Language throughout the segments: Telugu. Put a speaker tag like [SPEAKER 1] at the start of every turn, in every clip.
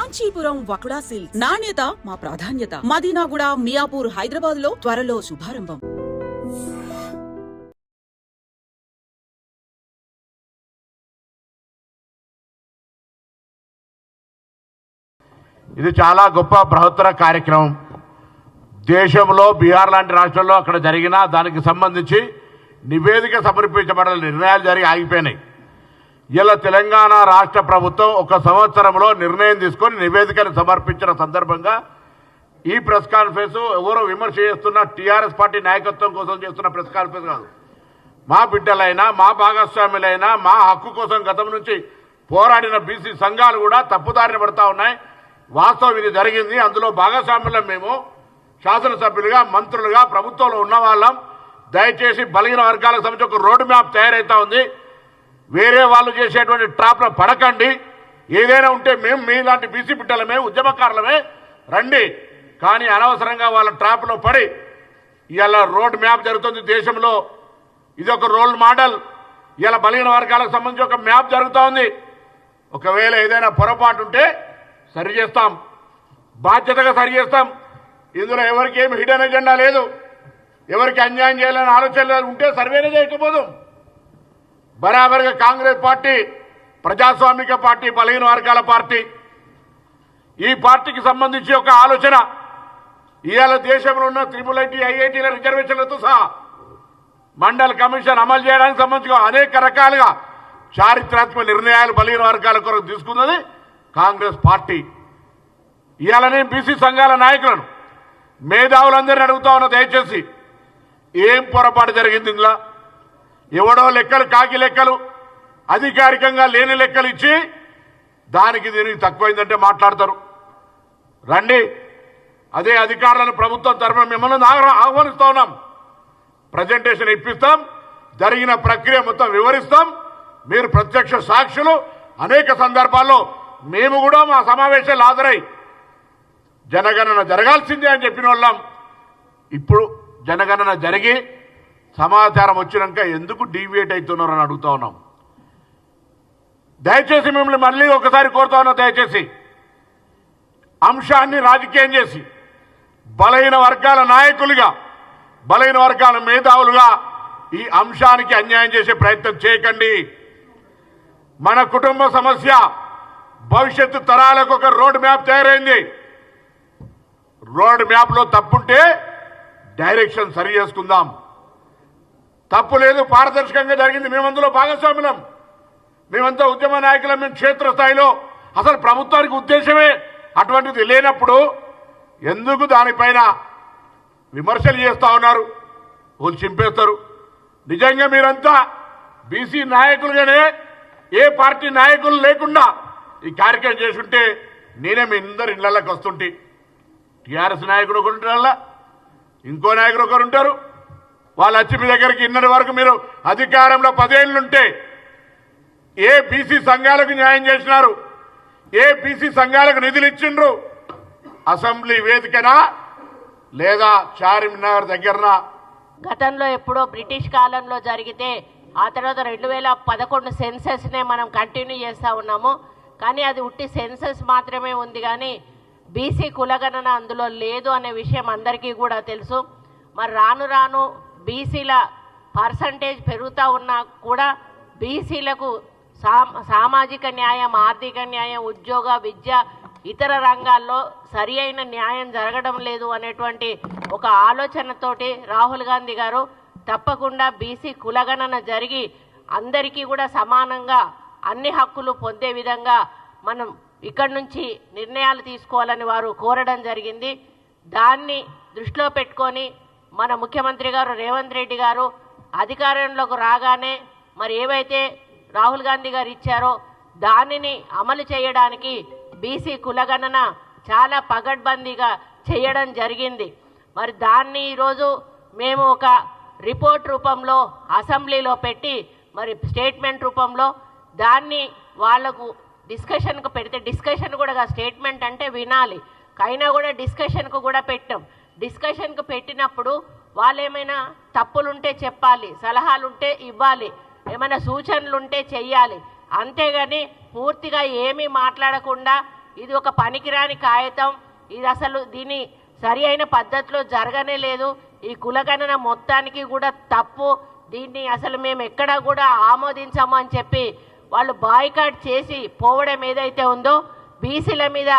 [SPEAKER 1] కాంచీపురం వకుడా సిల్క్స్ నాణ్యత మా ప్రాధాన్యత. మదీనాగూడ, మియాపూర్, హైదరాబాద్ లో త్వరలో శుభారంభం.
[SPEAKER 2] ఇది చాలా గొప్ప బృహత్తర కార్యక్రమం. దేశంలో బీహార్ లాంటి రాష్ట్రాల్లో అక్కడ జరిగిన దానికి సంబంధించి నివేదిక సమర్పించబడాలి, నిర్ణయాలు జరిగి ఆగిపోయినాయి. ఇలా తెలంగాణ రాష్ట్ర ప్రభుత్వం ఒక సంవత్సరంలో నిర్ణయం తీసుకొని నివేదికను సమర్పించిన సందర్భంగా ఈ ప్రెస్ కాన్ఫరెన్స్ ఎవరో విమర్శ చేస్తున్న టీఆర్ఎస్ పార్టీ నాయకత్వం కోసం చేస్తున్న ప్రెస్ కాన్ఫరెన్స్ కాదు. మా బిడ్డలైనా, మా భాగస్వాములైనా, మా హక్కు కోసం గతం నుంచి పోరాడిన బీసీ సంఘాలు కూడా తప్పుదారిన పడతా ఉన్నాయి. వాస్తవం ఇది జరిగింది. అందులో భాగస్వాములం మేము, శాసనసభ్యులుగా, మంత్రులుగా, ప్రభుత్వంలో ఉన్న వాళ్ళం. దయచేసి బలహీన వర్గాలకు సంబంధించి ఒక రోడ్ మ్యాప్ తయారైతా ఉంది. వేరే వాళ్ళు చేసేటువంటి ట్రాప్లో పడకండి. ఏదైనా ఉంటే మేము మీలాంటి బీసీ బిడ్డలమే, ఉద్యమకారులమే, రండి. కానీ అనవసరంగా వాళ్ళ ట్రాప్లో పడి ఇలా రోడ్ మ్యాప్ జరుగుతుంది దేశంలో. ఇది ఒక రోల్ మోడల్. ఇలా బలహీన వర్గాలకు సంబంధించి ఒక మ్యాప్ జరుగుతూ ఉంది. ఒకవేళ ఏదైనా పొరపాటు ఉంటే సరి చేస్తాం, బాధ్యతగా సరి చేస్తాం. ఇందులో ఎవరికి ఏమి హిడెన్ ఎజెండా లేదు, ఎవరికి అన్యాయం చేయాలని ఆలోచన ఉంటే సర్వేనే చేయకపోదాం. బరాబర్గా కాంగ్రెస్ పార్టీ ప్రజాస్వామిక పార్టీ, బలహీన వర్గాల పార్టీ. ఈ పార్టీకి సంబంధించి ఒక ఆలోచన, ఇవాళ దేశంలో ఉన్న IIIT, IITల రిజర్వేషన్లతో సహా మండల్ కమిషన్ అమలు చేయడానికి సంబంధించి అనేక రకాలుగా చారిత్రాత్మక నిర్ణయాలు బలహీన వర్గాల కొరకు తీసుకున్నది కాంగ్రెస్ పార్టీ. ఇవాళనే బీసీ సంఘాల నాయకులను, మేధావులందరినీ అడుగుతా ఉన్న, దయచేసి ఏం పొరపాటు జరిగింది ఇందులో? ఎవడో లెక్కలు, కాకి లెక్కలు, అధికారికంగా లేని లెక్కలు ఇచ్చి దానికి దీనికి తక్కువైందంటే మాట్లాడతారు. రండి, అదే అధికారులను ప్రభుత్వం తరఫున మిమ్మల్ని ఆహ్వానిస్తూ ఉన్నాం. ప్రజెంటేషన్ ఇప్పిస్తాం, జరిగిన ప్రక్రియ మొత్తం వివరిస్తాం. మీరు ప్రత్యక్ష సాక్షులు. అనేక సందర్భాల్లో మేము కూడా మా సమావేశాలు హాజరై జనగణన జరగాల్సిందే అని చెప్పిన వాళ్ళం. ఇప్పుడు జనగణన జరిగి సమాచారం వచ్చినాక ఎందుకు డీవియేట్ అవుతున్నారని అడుగుతా ఉన్నాం. దయచేసి మిమ్మల్ని మళ్ళీ ఒకసారి కోరుతా ఉన్నా, దయచేసి అంశాన్ని రాజకీయం చేసి బలహీన వర్గాల నాయకులుగా, బలహీన వర్గాల మేధావులుగా ఈ అంశానికి అన్యాయం చేసే ప్రయత్నం చేయకండి. మన కుటుంబ సమస్య, భవిష్యత్తు తరాలకు ఒక రోడ్ మ్యాప్ తయారైంది. రోడ్ మ్యాప్లో తప్పుంటే డైరెక్షన్ సరి చేసుకుందాం. తప్పు లేదు, పారదర్శకంగా జరిగింది. మేమందులో భాగస్వాములం, మేమంతా ఉద్యమ నాయకులం. మేము క్షేత్రస్థాయిలో అసలు ప్రభుత్వానికి ఉద్దేశమే అటువంటిది లేనప్పుడు ఎందుకు దానిపైన విమర్శలు చేస్తూ ఉన్నారు? వాళ్ళు చింపేస్తారు. నిజంగా మీరంతా బీసీ నాయకులుగానే, ఏ పార్టీ నాయకులు లేకుండా ఈ కార్యక్రమం చేసుంటే నేనే మీ అందరు ఇళ్లకి వస్తుంటే. టీఆర్ఎస్ నాయకుడు ఒకరు ఉంటారు, ఇంకో నాయకుడు ఒకరు ఉంటారు. వాళ్ళు వచ్చి మీ దగ్గరికి ఇన్నటి వరకు మీరు అధికారంలో 10 ఏళ్ళుంటే ఏ బీసీ సంఘాలకు న్యాయం చేసినారు? ఏ బీసీ సంఘాలకు నిధులు ఇచ్చిండ్రు? అసెంబ్లీ వేదికనా లేదా చార్మినార్ దగ్గరనా?
[SPEAKER 3] గతంలో ఎప్పుడో బ్రిటిష్ కాలంలో జరిగితే ఆ తర్వాత 2011 సెన్సెస్నే మనం కంటిన్యూ చేస్తూ ఉన్నాము. కానీ అది ఉట్టి సెన్సెస్ మాత్రమే ఉంది, కానీ బీసీ కులగణన అందులో లేదు అనే విషయం అందరికీ కూడా తెలుసు. మరి రాను రాను బీసీల పర్సంటేజ్ పెరుగుతూ ఉన్నా కూడా బీసీలకు సామాజిక న్యాయం, ఆర్థిక న్యాయం, ఉద్యోగ, విద్య, ఇతర రంగాల్లో సరి అయిన న్యాయం జరగడం లేదు అనేటువంటి ఒక ఆలోచనతోటి రాహుల్ గాంధీ గారు తప్పకుండా బీసీ కులగణన జరిగి అందరికీ కూడా సమానంగా అన్ని హక్కులు పొందే విధంగా మనం ఇక్కడి నుంచి నిర్ణయాలు తీసుకోవాలని వారు కోరడం జరిగింది. దాన్ని దృష్టిలో పెట్టుకొని మన ముఖ్యమంత్రి గారు రేవంత్ రెడ్డి గారు అధికారంలోకి రాగానే మరి ఏవైతే రాహుల్ గాంధీ గారు ఇచ్చారో దానిని అమలు చేయడానికి బీసీ కులగణన చాలా పగడ్బందీగా చేయడం జరిగింది. మరి దాన్ని ఈరోజు మేము ఒక రిపోర్ట్ రూపంలో అసెంబ్లీలో పెట్టి మరి స్టేట్మెంట్ రూపంలో దాన్ని వాళ్లకు డిస్కషన్కు పెడితే, డిస్కషన్ కూడా స్టేట్మెంట్ అంటే వినాలి, అయినా కూడా డిస్కషన్కు కూడా పెట్టాం. డిస్కషన్కు పెట్టినప్పుడు వాళ్ళు ఏమైనా తప్పులుంటే చెప్పాలి, సలహాలుంటే ఇవ్వాలి, ఏమైనా సూచనలుంటే చెయ్యాలి. అంతేగాని పూర్తిగా ఏమీ మాట్లాడకుండా ఇది ఒక పనికిరాని కాగితం, ఇది అసలు దీని సరి అయిన పద్ధతిలో జరగనే లేదు, ఈ కులగణన మొత్తానికి కూడా తప్పు, దీన్ని అసలు మేము ఎక్కడా కూడా ఆమోదించము అని చెప్పి వాళ్ళు బాయ్కాట్ చేసి పోవడం ఏదైతే ఉందో బీసీల మీద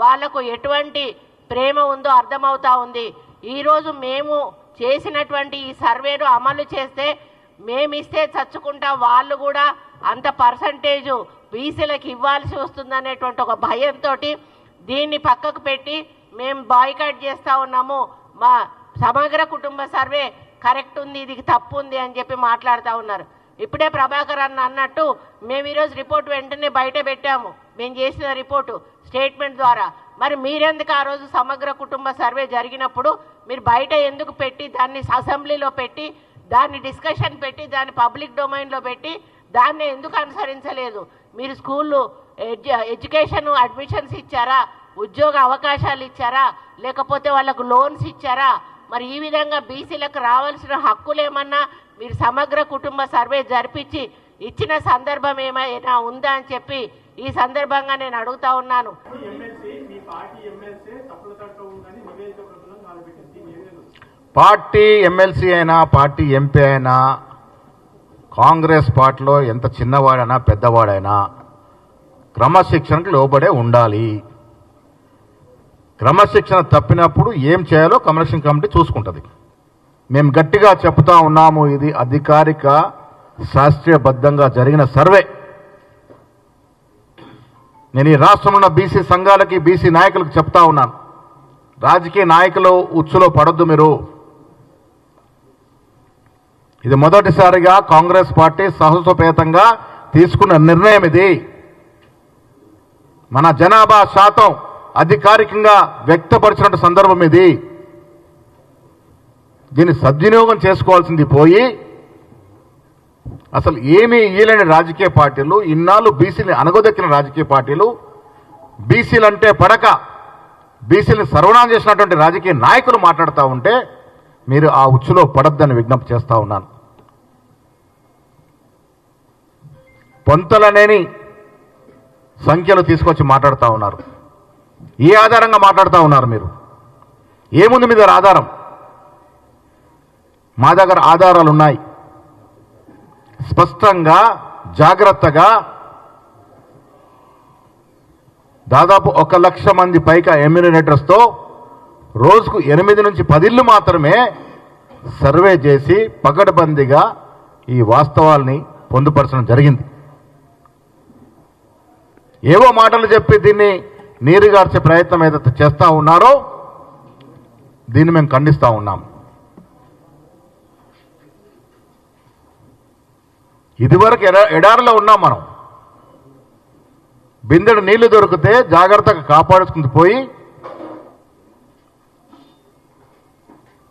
[SPEAKER 3] వాళ్లకు ఎటువంటి ప్రేమ ఉందో అర్థమవుతా ఉంది. ఈరోజు మేము చేసినటువంటి ఈ సర్వేను అమలు చేస్తే మేమిస్తే చచ్చుకుంటా వాళ్ళు కూడా అంత పర్సంటేజు బీసీలకు ఇవ్వాల్సి వస్తుందనేటువంటి ఒక భయంతో దీన్ని పక్కకు పెట్టి మేము బాయ్కాట్ చేస్తూ ఉన్నాము, మా సమగ్ర కుటుంబ సర్వే కరెక్ట్ ఉంది, ఇది తప్పు ఉంది అని చెప్పి మాట్లాడుతూ ఉన్నారు. ఇప్పుడే ప్రభాకర్ అన్నట్టు మేము ఈరోజు రిపోర్ట్ వెంటనే బయట పెట్టాము, మేము చేసిన రిపోర్టు స్టేట్మెంట్ ద్వారా. మరి మీరెందుకు ఆ రోజు సమగ్ర కుటుంబ సర్వే జరిగినప్పుడు మీరు బయట ఎందుకు పెట్టి దాన్ని అసెంబ్లీలో పెట్టి దాన్ని డిస్కషన్ పెట్టి దాన్ని పబ్లిక్ డొమైన్లో పెట్టి దాన్ని ఎందుకు అనుసరించలేదు? మీరు స్కూళ్ళు ఎడ్యుకేషన్ అడ్మిషన్స్ ఇచ్చారా, ఉద్యోగ అవకాశాలు ఇచ్చారా, లేకపోతే వాళ్ళకు లోన్స్ ఇచ్చారా? మరి ఈ విధంగా బీసీలకు రావాల్సిన హక్కులేమన్నా మీరు సమగ్ర కుటుంబ సర్వే జరిపించి ఇచ్చిన సందర్భం ఏమైనా ఉందా అని చెప్పి ఈ సందర్భంగా నేను అడుగుతా ఉన్నాను.
[SPEAKER 4] పార్టీ ఎమ్మెల్సీ అయినా పార్టీ ఎంపీ అయినా కాంగ్రెస్ పార్టీలో ఎంత చిన్నవాడైనా పెద్దవాడైనా క్రమశిక్షణకు లోబడే ఉండాలి. క్రమశిక్షణ తప్పినప్పుడు ఏం చేయాలో కమిషన్ కమిటీ చూసుకుంటుంది. మేము గట్టిగా చెప్తా ఉన్నాము, ఇది అధికారిక శాస్త్రీయబద్ధంగా జరిగిన సర్వే. నేను ఈ రాష్ట్రంలో ఉన్న బీసీ సంఘాలకి బీసీ నాయకులకు చెప్తా ఉన్నాను, రాజకీయ నాయకులు ఉచ్చులో పడొద్దు మీరు. ఇది మొదటిసారిగా కాంగ్రెస్ పార్టీ సాహసోపేతంగా తీసుకున్న నిర్ణయం. ఇది మన జనాభా శాతం అధికారికంగా వ్యక్తపరిచిన సందర్భం. ఇది దీన్ని సద్వినియోగం చేసుకోవాల్సింది పోయి అసలు ఏమీ ఇయ్యలేని రాజకీయ పార్టీలు, ఇన్నాళ్ళు బీసీని అనగదొక్కిన రాజకీయ పార్టీలు, బీసీలంటే పడక బీసీని సర్వనాశనం చేసినటువంటి రాజకీయ నాయకులు మాట్లాడుతూ ఉంటే మీరు ఆ ఉచ్చులో పడొద్దని విజ్ఞప్తి చేస్తూ ఉన్నాను. పొంతలనేని సంఖ్యలు తీసుకొచ్చి మాట్లాడుతూ ఉన్నారు. ఏ ఆధారంగా మాట్లాడుతూ ఉన్నారు మీరు? ఏముంది మీ దగ్గర ఆధారం? మా దగ్గర ఆధారాలు ఉన్నాయి. స్పష్టంగా జాగ్రత్తగా దాదాపు 1,00,000 మంది పైగా ఎమ్యూనినేటర్స్తో రోజుకు 8 నుంచి 10 ఇళ్ళు మాత్రమే సర్వే చేసి పకడ్బందీగా ఈ వాస్తవాల్ని పొందుపరచడం జరిగింది. ఏవో మాటలు చెప్పి దీన్ని నీరుగార్చే ప్రయత్నం ఏదైతే చేస్తూ ఉన్నారో దీన్ని మేము ఖండిస్తూ ఉన్నాం. ఇదివరకు ఎడారిలో ఉన్నాం మనం. బిందెడు నీళ్లు దొరికితే జాగ్రత్తగా కాపాడుకుంటూ పోయి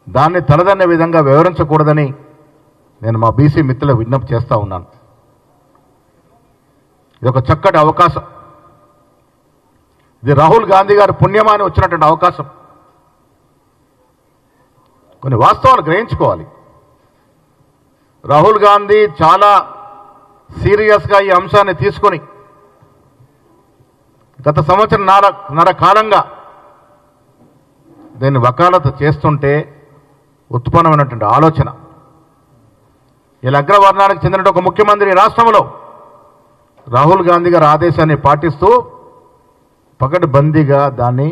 [SPEAKER 4] దాన్ని తలదన్నే విధంగా వివరించకూడదని నేను మా బీసీ మిత్రులకు విజ్ఞప్తి చేస్తూ ఉన్నాను. ఇది ఒక చక్కటి అవకాశం. ఇది రాహుల్ గాంధీ గారి పుణ్యమాని వచ్చినటువంటి అవకాశం. కొన్ని వాస్తవాలు గ్రహించుకోవాలి. రాహుల్ గాంధీ చాలా సీరియస్గా ఈ అంశాన్ని తీసుకొని గత సంవత్సరంన్నర కాలంగా దీన్ని వకాలత చేస్తుంటే ఉత్పన్నమైనటువంటి ఆలోచన. ఇలా అగ్రవర్ణానికి చెందిన ఒక ముఖ్యమంత్రి రాష్ట్రంలో రాహుల్ గాంధీ గారి ఆదేశాన్ని పాటిస్తూ పకడ్బందీగా దాన్ని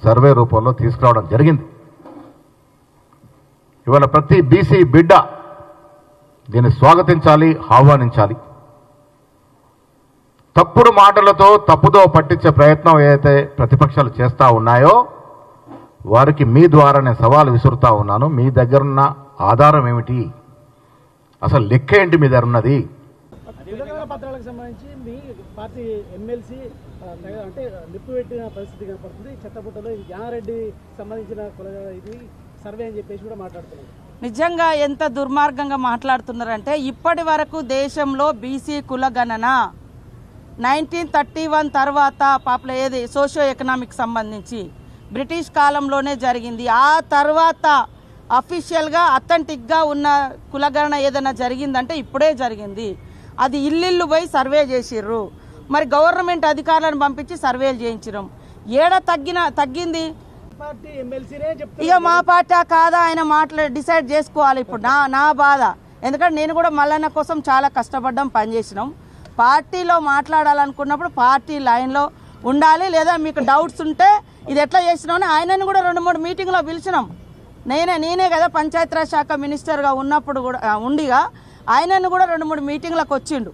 [SPEAKER 4] సర్వే రూపంలో తీసుకురావడం జరిగింది. ఇవాళ ప్రతి బీసీ బిడ్డ దీన్ని స్వాగతించాలి, ఆహ్వానించాలి. తప్పుడు మాటలతో తప్పుదో పట్టించే ప్రయత్నం ఏదైతే ప్రతిపక్షాలు చేస్తూ ఉన్నాయో వారికి మీ ద్వారా నేను సవాలు విసురుతా ఉన్నాను. మీ దగ్గరున్న ఆధారం ఏమిటి? అసలు లెక్క ఏంటి మీ దగ్గర ఉన్నది?
[SPEAKER 5] తెలంగాణ పత్రాలకు సంబంధించి మీ పార్టీ ఎమ్మెల్సీ అంటే నిప్పు పెట్టిన పరిస్థితి కనపడుతుంది. చెత్తబుట్టలో ఇది జ్ఞానారెడ్డి సంబంధించిన ఇది సర్వే అని చెప్పేసి కూడా మాట్లాడుతున్నారు.
[SPEAKER 6] నిజంగా ఎంత దుర్మార్గంగా మాట్లాడుతున్నారంటే, ఇప్పటి వరకు దేశంలో బీసీ కులగణన 1931 తర్వాత ఏది సోషియో ఎకనామిక్ సంబంధించి బ్రిటిష్ కాలంలోనే జరిగింది. ఆ తర్వాత అఫీషియల్గా అథెంటిక్గా ఉన్న కులగణన ఏదైనా జరిగిందంటే ఇప్పుడే జరిగింది. అది ఇల్లు పోయి సర్వే చేసిర్రు. మరి గవర్నమెంట్ అధికారులను పంపించి సర్వేలు చేయించినాం. ఏడ తగ్గింది
[SPEAKER 5] పార్టీ ఎమ్మెల్సీనే చెప్తారు.
[SPEAKER 6] ఇక మా పార్టీ కాదా ఆయన డిసైడ్ చేసుకోవాలి. ఇప్పుడు నా బాధ, ఎందుకంటే నేను కూడా మల్లన్న కోసం చాలా కష్టపడ్డాం, పనిచేసినాం. పార్టీలో మాట్లాడాలనుకున్నప్పుడు పార్టీ లైన్లో ఉండాలి. లేదా మీకు డౌట్స్ ఉంటే ఇది ఎట్లా చేసినామని ఆయనను కూడా 2-3 మీటింగ్లో పిలిచినాం. నేనే కదా పంచాయతీరాజ్ శాఖ మినిస్టర్గా ఉన్నప్పుడు కూడా ఉండిగా ఆయనను కూడా 2-3 మీటింగ్లకు వచ్చిండు.